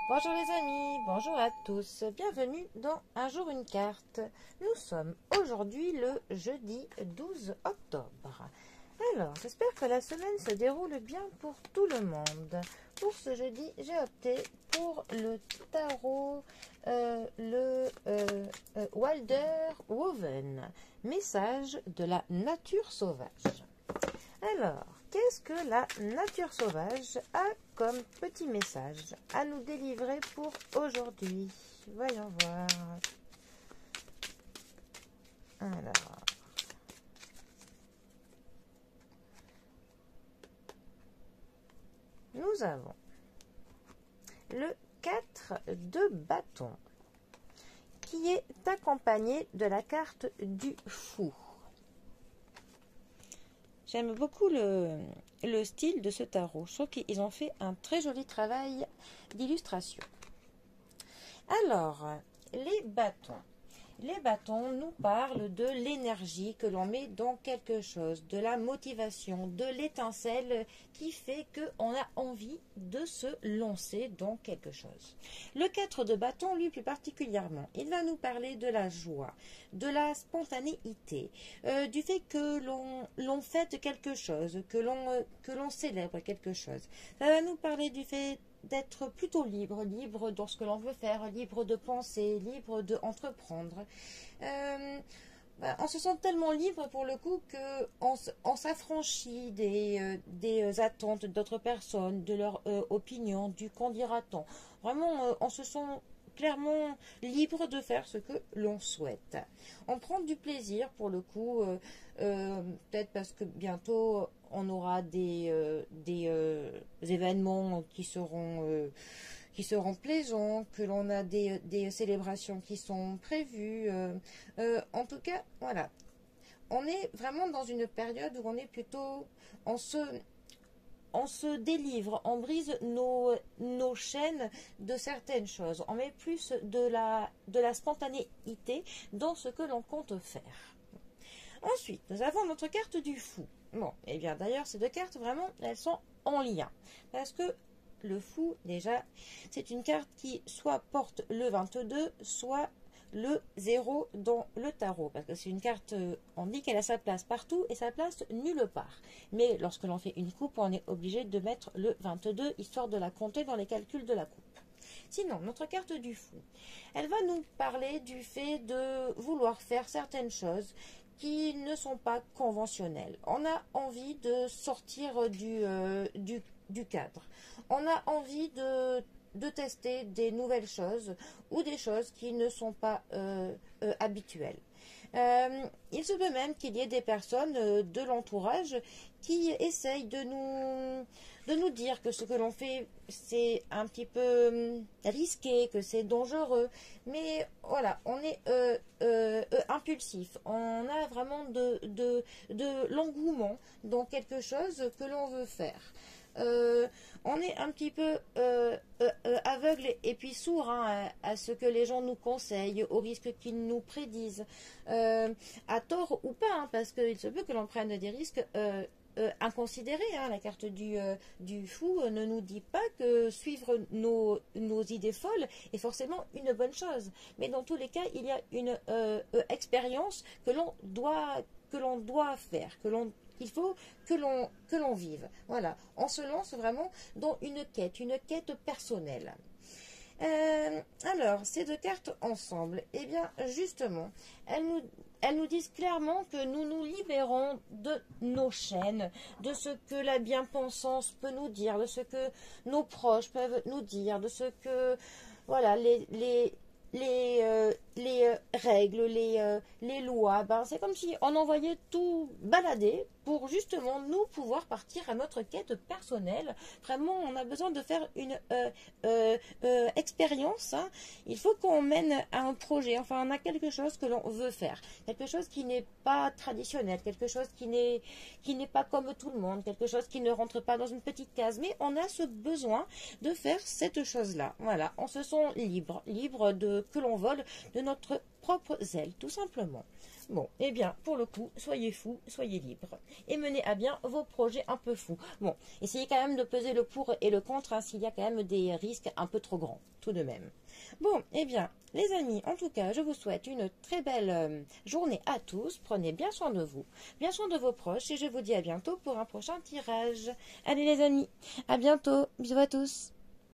Bonjour les amis, bonjour à tous, bienvenue dans Un jour une carte. Nous sommes aujourd'hui le jeudi 12 octobre. Alors, j'espère que la semaine se déroule bien pour tout le monde. Pour ce jeudi, j'ai opté pour le tarot, Walder Woven, message de la nature sauvage. Alors, qu'est-ce que la nature sauvage a comme petit message à nous délivrer pour aujourd'hui? Voyons voir. Alors, nous avons le 4 de bâton qui est accompagné de la carte du fou. J'aime beaucoup le style de ce tarot. Je trouve qu'ils ont fait un très joli travail d'illustration. Alors, les bâtons. Les bâtons nous parlent de l'énergie que l'on met dans quelque chose, de la motivation, de l'étincelle qui fait qu'on a envie de se lancer dans quelque chose. Le 4 de bâton, lui plus particulièrement, il va nous parler de la joie, de la spontanéité, du fait que l'on fête quelque chose, que l'on célèbre quelque chose. Ça va nous parler du fait d'être plutôt libre, libre dans ce que l'on veut faire, libre de penser, libre d'entreprendre. On se sent tellement libre pour le coup qu'on s'affranchit des attentes d'autres personnes, de leur opinion, du qu'en dira-t-on. Vraiment, on se sent clairement libre de faire ce que l'on souhaite. On prend du plaisir pour le coup, peut-être parce que bientôt on aura des événements qui seront plaisants, que l'on a des célébrations qui sont prévues. En tout cas, voilà. On est vraiment dans une période où on est plutôt... On se délivre, on brise nos chaînes de certaines choses. On met plus de la spontanéité dans ce que l'on compte faire. Ensuite, nous avons notre carte du fou. Bon, et bien d'ailleurs, ces deux cartes, vraiment, elles sont en lien. Parce que le fou, déjà, c'est une carte qui soit porte le 22, soit le 0 dans le tarot. Parce que c'est une carte, on dit qu'elle a sa place partout et sa place nulle part. Mais lorsque l'on fait une coupe, on est obligé de mettre le 22, histoire de la compter dans les calculs de la coupe. Sinon, notre carte du fou, elle va nous parler du fait de vouloir faire certaines choses qui ne sont pas conventionnelles. On a envie de sortir du cadre. On a envie de tester des nouvelles choses ou des choses qui ne sont pas habituelles. Il se peut même qu'il y ait des personnes de l'entourage qui essayent de nous dire que ce que l'on fait, c'est un petit peu risqué, que c'est dangereux. Mais voilà, on est impulsif. On a vraiment de l'engouement dans quelque chose que l'on veut faire. On est un petit peu aveugle et puis sourd à ce que les gens nous conseillent, aux risques qu'ils nous prédisent, à tort ou pas, hein, parce qu'il se peut que l'on prenne des risques inconsidérés. La carte du fou ne nous dit pas que suivre nos idées folles est forcément une bonne chose. Mais dans tous les cas, il y a une expérience que l'on doit faire, il faut que l'on vive. Voilà, on se lance vraiment dans une quête personnelle. Alors, ces deux cartes ensemble, eh bien, justement, elles nous disent clairement que nous nous libérons de nos chaînes, de ce que la bien-pensance peut nous dire, de ce que nos proches peuvent nous dire, de ce que, voilà, les règles, les lois, c'est comme si on envoyait tout balader pour justement nous pouvoir partir à notre quête personnelle. Vraiment, on a besoin de faire une expérience. Il faut qu'on mène à un projet. Enfin, on a quelque chose que l'on veut faire. Quelque chose qui n'est pas traditionnel. Quelque chose qui n'est pas comme tout le monde. Quelque chose qui ne rentre pas dans une petite case. Mais on a ce besoin de faire cette chose-là. Voilà, on se sent libre de que l'on vole de notre propres ailes, tout simplement. Bon, eh bien, pour le coup, soyez fous, soyez libres. Et menez à bien vos projets un peu fous. Bon, essayez quand même de peser le pour et le contre, hein, s'il y a quand même des risques un peu trop grands, tout de même. Bon, eh bien, les amis, en tout cas, je vous souhaite une très belle journée à tous. Prenez bien soin de vous, bien soin de vos proches, et je vous dis à bientôt pour un prochain tirage. Allez les amis, à bientôt, bisous à tous.